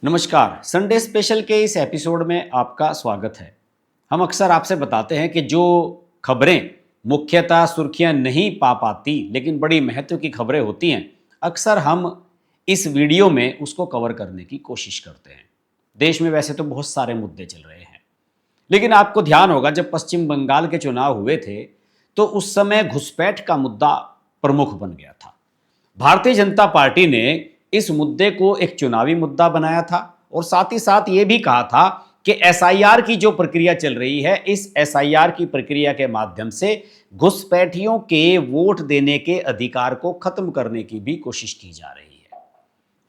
नमस्कार। Sunday special के इस एपिसोड में आपका स्वागत है। हम अक्सर आपसे बताते हैं कि जो खबरें मुख्यतः सुर्खियां नहीं पा पाती लेकिन बड़ी महत्व की खबरें होती हैं, अक्सर हम इस वीडियो में उसको कवर करने की कोशिश करते हैं। देश में वैसे तो बहुत सारे मुद्दे चल रहे हैं, लेकिन आपको ध्यान होगा जब पश्चिम बंगाल के चुनाव हुए थे तो उस समय घुसपैठ का मुद्दा प्रमुख बन गया था। भारतीय जनता पार्टी ने इस मुद्दे को एक चुनावी मुद्दा बनाया था और साथ ही साथ ये भी कहा था कि एसआईआर की जो प्रक्रिया चल रही है, इस एसआईआर की प्रक्रिया के माध्यम से घुसपैठियों के वोट देने के अधिकार को खत्म करने की भी कोशिश की जा रही है।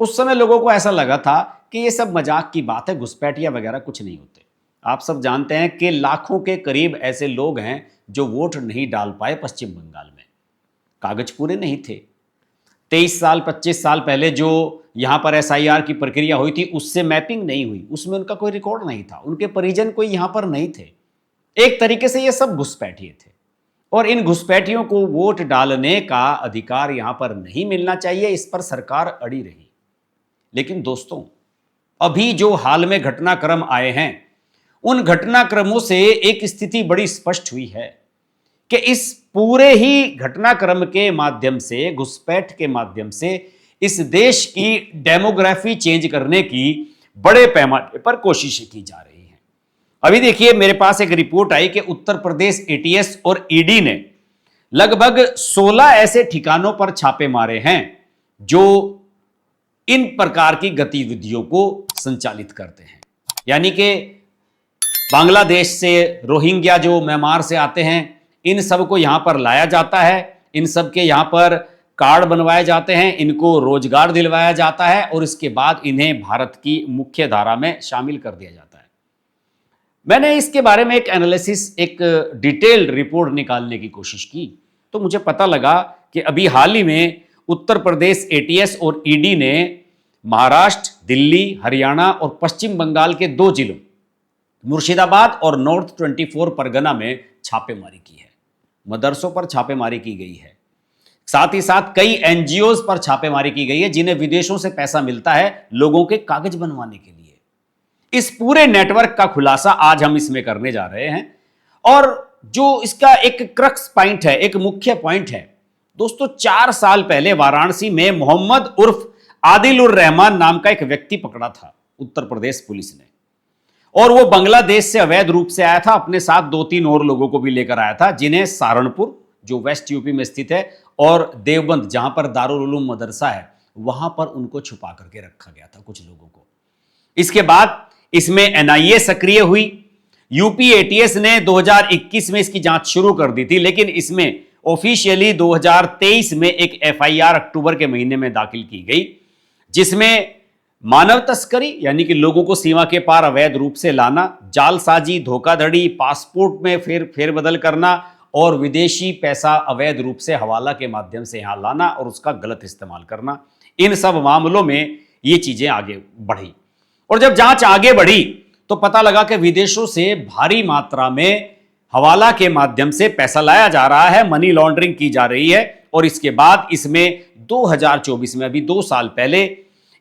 उस समय लोगों को ऐसा लगा था कि ये सब मजाक की बात है, घुसपैठिया वगैरह कुछ नहीं होते। आप सब जानते हैं कि लाखों के करीब ऐसे लोग हैं जो वोट नहीं डाल पाए पश्चिम बंगाल में, कागज पूरे नहीं थे। 23 साल 25 साल पहले जो यहां पर एसआईआर की प्रक्रिया हुई थी उससे मैपिंग नहीं हुई, उसमें उनका कोई रिकॉर्ड नहीं था, उनके परिजन कोई यहां पर नहीं थे। एक तरीके से ये सब घुसपैठिए थे और इन घुसपैठियों को वोट डालने का अधिकार यहां पर नहीं मिलना चाहिए, इस पर सरकार अड़ी रही। लेकिन दोस्तों, अभी जो हाल में घटनाक्रम आए हैं, उन घटनाक्रमों से एक स्थिति बड़ी स्पष्ट हुई है कि इस पूरे ही घटनाक्रम के माध्यम से, घुसपैठ के माध्यम से इस देश की डेमोग्राफी चेंज करने की बड़े पैमाने पर कोशिशें की जा रही हैं। अभी देखिए, मेरे पास एक रिपोर्ट आई कि उत्तर प्रदेश एटीएस और ईडी ने लगभग 16 ऐसे ठिकानों पर छापे मारे हैं जो इन प्रकार की गतिविधियों को संचालित करते हैं। यानी कि बांग्लादेश से रोहिंग्या जो म्यांमार से आते हैं, इन सब को यहां पर लाया जाता है, इन सब के यहां पर कार्ड बनवाए जाते हैं, इनको रोजगार दिलवाया जाता है और इसके बाद इन्हें भारत की मुख्य धारा में शामिल कर दिया जाता है। मैंने इसके बारे में एक एनालिसिस, एक डिटेल्ड रिपोर्ट निकालने की कोशिश की तो मुझे पता लगा कि अभी हाल ही में उत्तर प्रदेश एटीएस और ईडी ने महाराष्ट्र, दिल्ली, हरियाणा और पश्चिम बंगाल के 2 जिलों मुर्शिदाबाद और नॉर्थ 24 परगना में छापेमारी की है। मदरसों पर छापेमारी की गई है, साथ ही साथ कई एनजीओज पर छापेमारी की गई है जिन्हें विदेशों से पैसा मिलता है लोगों के कागज बनवाने के लिए। इस पूरे नेटवर्क का खुलासा आज हम इसमें करने जा रहे हैं और जो इसका एक क्रक्स पॉइंट है, एक मुख्य पॉइंट है दोस्तों, 4 साल पहले वाराणसी में मोहम्मद उर्फ आदिल उर रहमान नाम का एक व्यक्ति पकड़ा था उत्तर प्रदेश पुलिस ने, और वो बांग्लादेश से अवैध रूप से आया था, अपने साथ 2-3 और लोगों को भी लेकर आया था, जिन्हें सहारनपुर जो वेस्ट यूपी में स्थित है और देवबंद जहां पर दारुल उलूम मदरसा है, वहां पर उनको छुपा करके रखा गया था कुछ लोगों को। इसके बाद इसमें एनआईए सक्रिय हुई। यूपी एटीएस ने 2021 में इसकी जांच शुरू कर दी थी, लेकिन इसमें ऑफिशियली 2023 में एक एफआईआर अक्टूबर के महीने में दाखिल की गई, जिसमें मानव तस्करी यानी कि लोगों को सीमा के पार अवैध रूप से लाना, जालसाजी, धोखाधड़ी, पासपोर्ट में फेरबदल करना और विदेशी पैसा अवैध रूप से हवाला के माध्यम से यहां लाना और उसका गलत इस्तेमाल करना, इन सब मामलों में ये चीजें आगे बढ़ी। और जब जांच आगे बढ़ी तो पता लगा कि विदेशों से भारी मात्रा में हवाला के माध्यम से पैसा लाया जा रहा है, मनी लॉन्ड्रिंग की जा रही है। और इसके बाद इसमें 2024 में, अभी 2 साल पहले,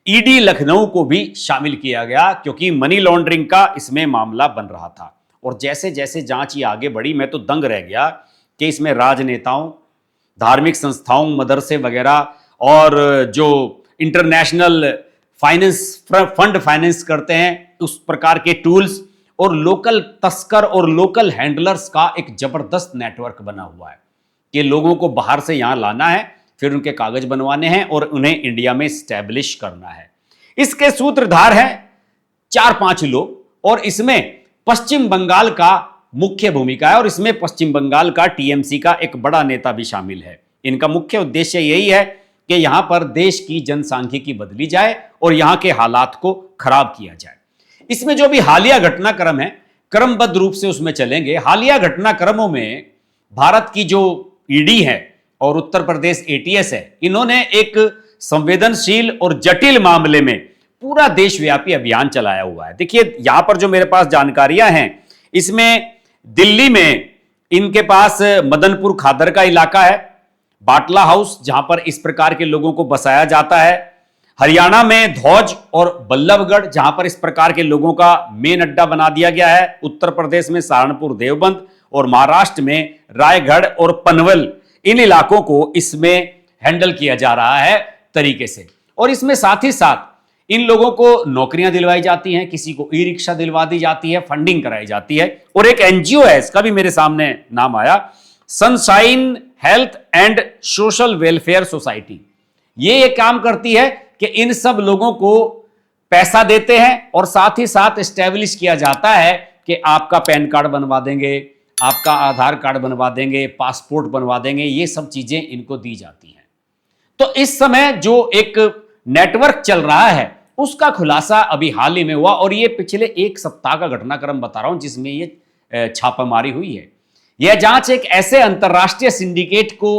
ईडी लखनऊ को भी शामिल किया गया क्योंकि मनी लॉन्ड्रिंग का इसमें मामला बन रहा था। और जैसे जैसे जांच ये आगे बढ़ी, मैं तो दंग रह गया कि इसमें राजनेताओं, धार्मिक संस्थाओं, मदरसे वगैरह और जो इंटरनेशनल फंड फाइनेंस करते हैं उस प्रकार के टूल्स और लोकल तस्कर और लोकल हैंडलर्स का एक जबरदस्त नेटवर्क बना हुआ है कि लोगों को बाहर से यहां लाना है, फिर उनके कागज बनवाने हैं और उन्हें इंडिया में स्टैब्लिश करना है। इसके सूत्रधार हैं 4-5 लोग और इसमें पश्चिम बंगाल का मुख्य भूमिका है और इसमें पश्चिम बंगाल का टीएमसी का एक बड़ा नेता भी शामिल है। इनका मुख्य उद्देश्य यही है कि यहां पर देश की जनसांख्यिकी बदली जाए और यहां के हालात को खराब किया जाए। इसमें जो भी हालिया घटनाक्रम है, क्रमबद्ध रूप से उसमें चलेंगे। हालिया घटनाक्रमों में भारत की जो ईडी है और उत्तर प्रदेश एटीएस है, इन्होंने एक संवेदनशील और जटिल मामले में पूरा देशव्यापी अभियान चलाया हुआ है। देखिए, यहां पर जो मेरे पास जानकारियां हैं, इसमें दिल्ली में इनके पास मदनपुर खादर का इलाका है, बाटला हाउस जहां पर इस प्रकार के लोगों को बसाया जाता है। हरियाणा में धौज और बल्लभगढ़, जहां पर इस प्रकार के लोगों का मेन अड्डा बना दिया गया है। उत्तर प्रदेश में सहारनपुर, देवबंद, और महाराष्ट्र में रायगढ़ और पनवल, इन इलाकों को इसमें हैंडल किया जा रहा है तरीके से। और इसमें साथ ही साथ इन लोगों को नौकरियां दिलवाई जाती हैं, किसी को ई रिक्शा दिलवा दी जाती है, फंडिंग कराई जाती है। और एक एनजीओ है, इसका भी मेरे सामने नाम आया, sunshine health and social welfare society. ये काम करती है कि इन सब लोगों को पैसा देते हैं और साथ ही साथ एस्टेब्लिश किया जाता है कि आपका पैन कार्ड बनवा देंगे, आपका आधार कार्ड बनवा देंगे, पासपोर्ट बनवा देंगे, ये सब चीजें इनको दी जाती हैं। तो इस समय जो एक नेटवर्क चल रहा है उसका खुलासा अभी हाल ही में हुआ, और ये पिछले एक सप्ताह का घटनाक्रम बता रहा हूं जिसमें ये छापामारी हुई है। यह जांच एक ऐसे अंतरराष्ट्रीय सिंडिकेट को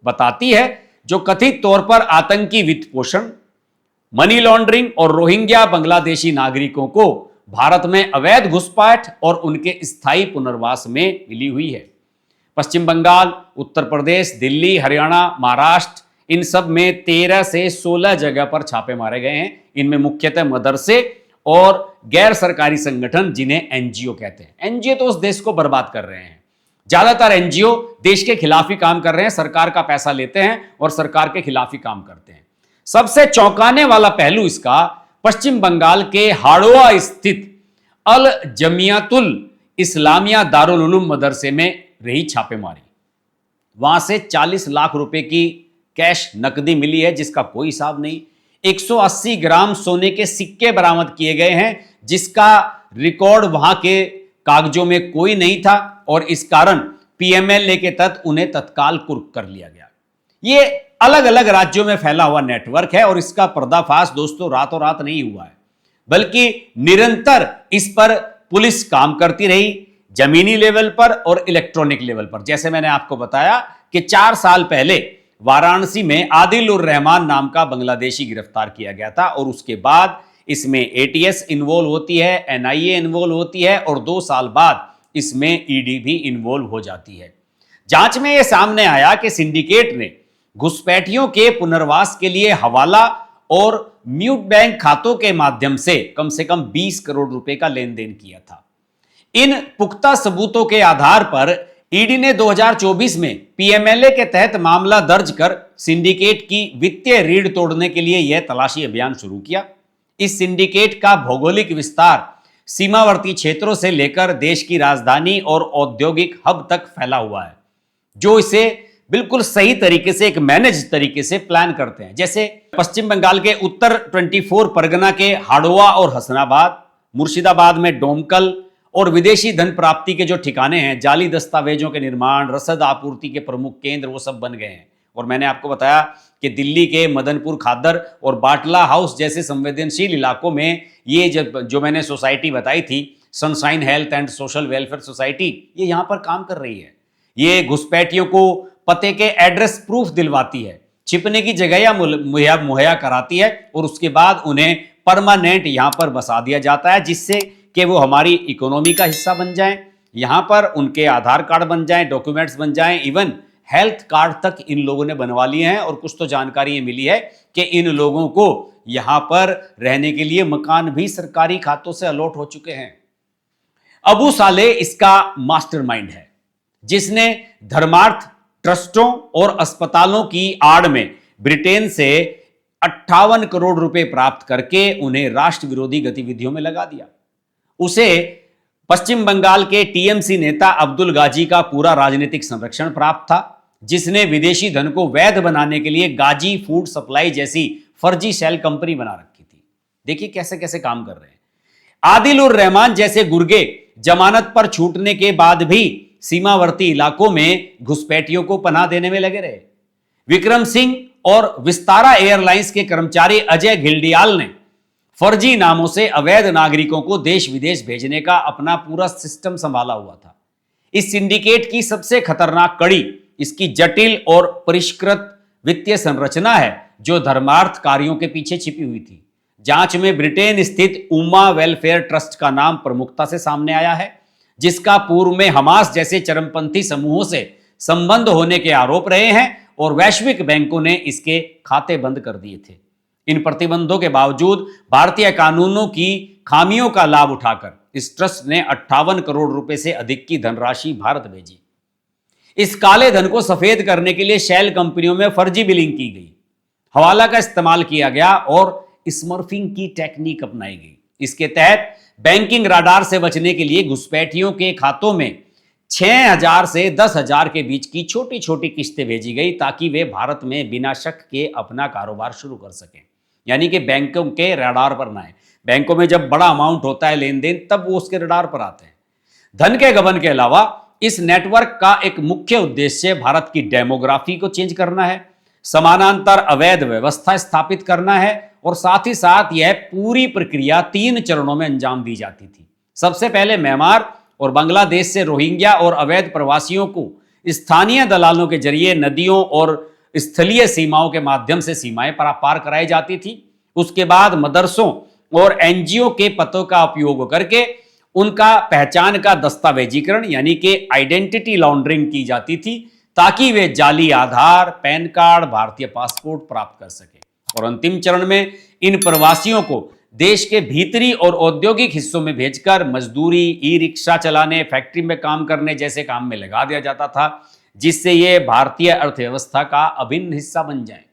बताती है जो कथित तौर पर आतंकी वित्त पोषण, मनी लॉन्ड्रिंग और रोहिंग्या बांग्लादेशी नागरिकों को भारत में अवैध घुसपैठ और उनके स्थायी पुनर्वास में मिली हुई है। पश्चिम बंगाल, उत्तर प्रदेश, दिल्ली, हरियाणा, महाराष्ट्र, इन सब में 13 से 16 जगह पर छापे मारे गए हैं। इनमें मुख्यतः मदरसे और गैर सरकारी संगठन, जिन्हें एनजीओ कहते हैं। एनजीओ तो उस देश को बर्बाद कर रहे हैं। ज्यादातर एनजीओ देश के खिलाफ ही काम कर रहे हैं, सरकार का पैसा लेते हैं और सरकार के खिलाफ ही काम करते हैं। सबसे चौंकाने वाला पहलू इसका पश्चिम बंगाल के हाड़ोआ स्थित अल जमियातुल इस्लामिया दारुल उलूम मदरसे में रही छापेमारी। वहां से 40 लाख रुपए की कैश नकदी मिली है, जिसका कोई हिसाब नहीं। 180 ग्राम सोने के सिक्के बरामद किए गए हैं, जिसका रिकॉर्ड वहां के कागजों में कोई नहीं था, और इस कारण पीएमएलए के तहत उन्हें तत्काल कुर्क कर लिया गया। ये अलग अलग राज्यों में फैला हुआ नेटवर्क है, और इसका पर्दाफाश दोस्तों रातों रात नहीं हुआ है, बल्कि निरंतर इस पर पुलिस काम करती रही, जमीनी लेवल पर और इलेक्ट्रॉनिक लेवल पर। जैसे मैंने आपको बताया कि 4 साल पहले वाराणसी में आदिल उर रहमान नाम का बांग्लादेशी गिरफ्तार किया गया था, और उसके बाद इसमें एटीएस इन्वॉल्व होती है, एनआईए इन्वॉल्व होती है, और 2 साल बाद इसमें ईडी भी इन्वॉल्व हो जाती है। जांच में यह सामने आया कि सिंडिकेट ने घुसपैठियों के पुनर्वास के लिए हवाला और म्यूट बैंक खातों के माध्यम से कम 20 करोड़ रुपए का लेन देन किया था। इन पुख्ता सबूतों के आधार पर ईडी ने 2024 में पीएमएलए के तहत मामला दर्ज कर सिंडिकेट की वित्तीय रीढ़ तोड़ने के लिए यह तलाशी अभियान शुरू किया। इस सिंडिकेट का भौगोलिक विस्तार सीमावर्ती क्षेत्रों से लेकर देश की राजधानी और औद्योगिक हब तक फैला हुआ है, जो इसे बिल्कुल सही तरीके से, एक मैनेज तरीके से प्लान करते हैं। जैसे पश्चिम बंगाल के उत्तर 24 परगना के हाड़ोआ और हसनाबाद, मुर्शिदाबाद में डोमकल, और विदेशी धन प्राप्ति के जो ठिकाने हैं, जाली दस्तावेजों के निर्माण, रसद आपूर्ति के प्रमुख केंद्र, वो सब बन गए हैं। और मैंने आपको बताया कि दिल्ली के मदनपुर खादर और बाटला हाउस जैसे संवेदनशील इलाकों में ये जो मैंने सोसाइटी बताई थी, sunshine health and social welfare society, ये यहाँ पर काम कर रही है। ये घुसपैठियों को पते के एड्रेस प्रूफ दिलवाती है, छिपने की जगह मुहैया कराती है, और उसके बाद उन्हें परमानेंट यहाँ पर बसा दिया जाता है, जिससे कि वो हमारी इकोनॉमी का हिस्सा बन जाएं, यहाँ पर उनके आधार कार्ड बन जाएं, डॉक्यूमेंट्स बन जाएं, इवन हेल्थ कार्ड तक इन लोगों ने बनवा लिए हैं। और कुछ तो जानकारी ये मिली है कि इन लोगों को यहाँ पर रहने के लिए मकान भी सरकारी खातों से अलॉट हो चुके हैं। अबू साले इसका मास्टरमाइंड है, जिसने धर्मार्थ ट्रस्टों और अस्पतालों की आड़ में ब्रिटेन से 58 करोड़ रुपए प्राप्त करके उन्हें राष्ट्र विरोधी गतिविधियों में लगा दिया। उसे पश्चिम बंगाल के टीएमसी नेता अब्दुल गाजी का पूरा राजनीतिक संरक्षण प्राप्त था, जिसने विदेशी धन को वैध बनाने के लिए गाजी फूड सप्लाई जैसी फर्जी शेल कंपनी बना रखी थी। देखिए कैसे कैसे काम कर रहे हैं। आदिल उर रहमान जैसे गुर्गे जमानत पर छूटने के बाद भी सीमावर्ती इलाकों में घुसपैठियों को पनाह देने में लगे रहे। विक्रम सिंह और विस्तारा एयरलाइंस के कर्मचारी अजय घिल्डियाल ने फर्जी नामों से अवैध नागरिकों को देश विदेश भेजने का अपना पूरा सिस्टम संभाला हुआ था। इस सिंडिकेट की सबसे खतरनाक कड़ी इसकी जटिल और परिष्कृत वित्तीय संरचना है, जो धर्मार्थ कार्यों के पीछे छिपी हुई थी। जांच में ब्रिटेन स्थित उम्मा वेलफेयर ट्रस्ट का नाम प्रमुखता से सामने आया है, जिसका पूर्व में हमास जैसे चरमपंथी समूहों से संबंध होने के आरोप रहे हैं, और वैश्विक बैंकों ने इसके खाते बंद कर दिए थे। इन प्रतिबंधों के बावजूद भारतीय कानूनों की खामियों का लाभ उठाकर इस ट्रस्ट ने 58 करोड़ रुपए से अधिक की धनराशि भारत भेजी। इस काले धन को सफेद करने के लिए शेल कंपनियों में फर्जी बिलिंग की गई, हवाला का इस्तेमाल किया गया और स्मर्फिंग की टेक्निक अपनाई गई। इसके तहत बैंकिंग राडार से बचने के लिए घुसपैठियों के खातों में 6,000 से 10,000 के बीच की छोटी छोटी किस्तें भेजी गई ताकि वे भारत में बिना शक के अपना कारोबार शुरू कर सकें। यानी कि बैंकों के रडार पर ना आए। बैंकों में जब बड़ा अमाउंट होता है लेन देन, तब वो उसके रडार पर आते हैं। धन के गबन के अलावा इस नेटवर्क का एक मुख्य उद्देश्य भारत की डेमोग्राफी को चेंज करना है, समानांतर अवैध व्यवस्था स्थापित करना है और साथ ही साथ यह पूरी प्रक्रिया 3 चरणों में अंजाम दी जाती थी। सबसे पहले म्यांमार और बांग्लादेश से रोहिंग्या और अवैध प्रवासियों को स्थानीय दलालों के जरिए नदियों और स्थलीय सीमाओं के माध्यम से सीमाएं पार कराई जाती थी। उसके बाद मदरसों और एनजीओ के पतों का उपयोग करके उनका पहचान का दस्तावेजीकरण यानी कि आइडेंटिटी लॉन्ड्रिंग की जाती थी ताकि वे जाली आधार, पैन कार्ड, भारतीय पासपोर्ट प्राप्त कर सके। और अंतिम चरण में इन प्रवासियों को देश के भीतरी और औद्योगिक हिस्सों में भेजकर मजदूरी, ई रिक्शा चलाने, फैक्ट्री में काम करने जैसे काम में लगा दिया जाता था, जिससे ये भारतीय अर्थव्यवस्था का अभिन्न हिस्सा बन जाए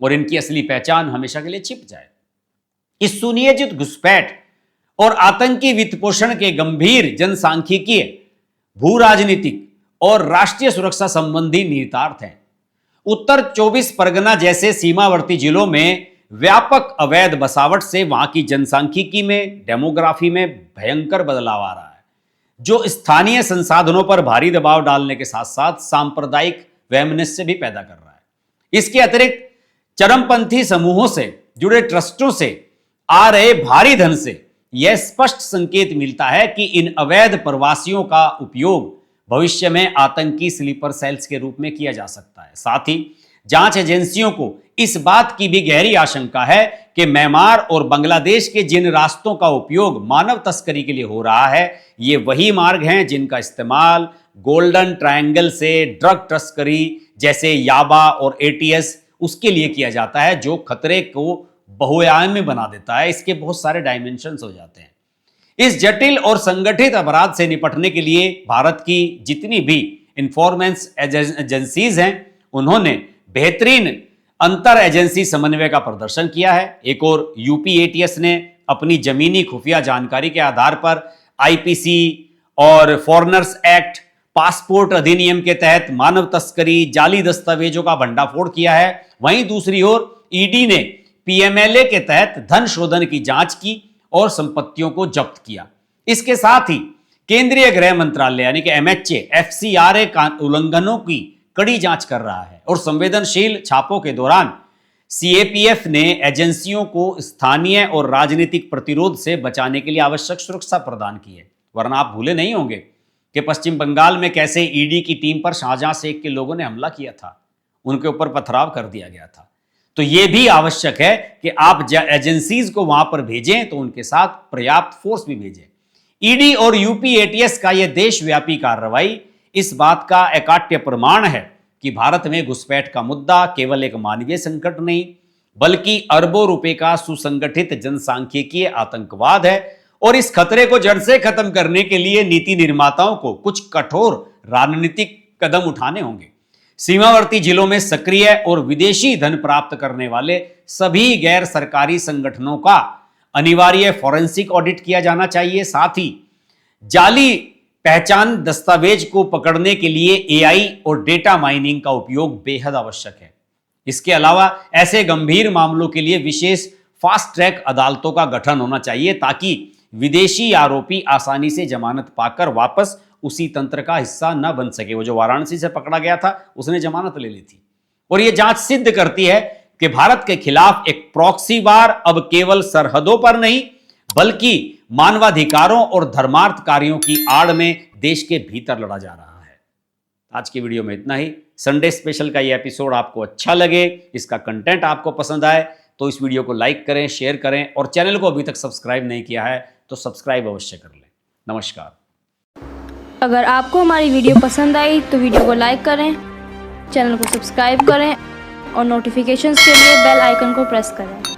और इनकी असली पहचान हमेशा के लिए छिप जाए। इस सुनियोजित घुसपैठ और आतंकी वित्तपोषण के गंभीर जनसांख्यिकीय, भू राजनीतिक और राष्ट्रीय सुरक्षा संबंधी निहितार्थ हैं। उत्तर 24 परगना जैसे सीमावर्ती जिलों में व्यापक अवैध बसावट से वहां की जनसांख्यिकी में, डेमोग्राफी में भयंकर बदलाव आ रहा है, जो स्थानीय संसाधनों पर भारी दबाव डालने के साथ साथ सांप्रदायिक वैमनस्य भी पैदा कर रहा है। इसके अतिरिक्त चरमपंथी समूहों से जुड़े ट्रस्टों से आ रहे भारी धन से यह स्पष्ट संकेत मिलता है कि इन अवैध प्रवासियों का उपयोग भविष्य में आतंकी स्लीपर सेल्स के रूप में किया जा सकता है। साथ ही जांच एजेंसियों को इस बात की भी गहरी आशंका है कि म्यांमार और बांग्लादेश के जिन रास्तों का उपयोग मानव तस्करी के लिए हो रहा है, ये वही मार्ग हैं जिनका इस्तेमाल गोल्डन ट्रायंगल से ड्रग तस्करी जैसे याबा और एटीएस उसके लिए किया जाता है, जो खतरे को बहुआयामी बना देता है। इसके बहुत सारे डायमेंशंस हो जाते हैं। इस जटिल और संगठित अपराध से निपटने के लिए भारत की जितनी भी इंफॉर्मेंस एजेंसीज हैं, उन्होंने बेहतरीन अंतर एजेंसी समन्वय का प्रदर्शन किया है। एक और यूपी एटीएस ने अपनी जमीनी खुफिया जानकारी के आधार पर आईपीसी और फॉरेनर्स एक्ट, पासपोर्ट अधिनियम के तहत मानव तस्करी, जाली दस्तावेजों का भंडाफोड़ किया है। वहीं दूसरी ओर ईडी ने पीएमएलए के तहत धन शोधन की जांच की और संपत्तियों को जब्त किया। इसके साथ ही केंद्रीय गृह मंत्रालय यानी कि एमएचए एफसीआरए का उल्लंघनों की कड़ी जांच कर रहा है और संवेदनशील छापों के दौरान सीएपीएफ ने एजेंसियों को स्थानीय और राजनीतिक प्रतिरोध से बचाने के लिए आवश्यक सुरक्षा प्रदान की है। वरना आप भूले नहीं होंगे कि पश्चिम बंगाल में कैसे ईडी की टीम पर शाहजहां शेख के लोगों ने हमला किया था, उनके ऊपर पथराव कर दिया गया था। तो यह भी आवश्यक है कि आप एजेंसीज को वहां पर भेजें तो उनके साथ पर्याप्त फोर्स भी भेजें। ईडी और यूपी एटीएस का यह देशव्यापी कार्रवाई इस बात का एकाट्य प्रमाण है कि भारत में घुसपैठ का मुद्दा केवल एक मानवीय संकट नहीं, बल्कि अरबों रुपए का सुसंगठित जनसांख्यिकीय आतंकवाद है। और इस खतरे को जड़ से खत्म करने के लिए नीति निर्माताओं को कुछ कठोर राजनीतिक कदम उठाने होंगे। सीमावर्ती जिलों में सक्रिय और विदेशी धन प्राप्त करने वाले सभी गैर सरकारी संगठनों का अनिवार्य फॉरेंसिक ऑडिट किया जाना चाहिए। साथ ही जाली पहचान दस्तावेज को पकड़ने के लिए एआई और डेटा माइनिंग का उपयोग बेहद आवश्यक है। इसके अलावा ऐसे गंभीर मामलों के लिए विशेष फास्ट ट्रैक अदालतों का गठन होना चाहिए ताकि विदेशी आरोपी आसानी से जमानत पाकर वापस उसी तंत्र का हिस्सा न बन सके। वो जो वाराणसी से पकड़ा गया था उसने जमानत ले ली थी। और यह जांच सिद्ध करती है कि भारत के खिलाफ एक प्रॉक्सी वार अब केवल सरहदों पर नहीं बल्कि मानवाधिकारों और धर्मार्थ कार्यों की आड़ में देश के भीतर लड़ा जा रहा है। आज की वीडियो में इतना ही। संडे स्पेशल का यह एपिसोड आपको अच्छा लगे, इसका कंटेंट आपको पसंद आए तो इस वीडियो को लाइक करें, शेयर करें और चैनल को अभी तक सब्सक्राइब नहीं किया है तो सब्सक्राइब अवश्य कर लें। नमस्कार। अगर आपको हमारी वीडियो पसंद आई तो वीडियो को लाइक करें, चैनल को सब्सक्राइब करें और नोटिफिकेशंस के लिए बेल आइकन को प्रेस करें।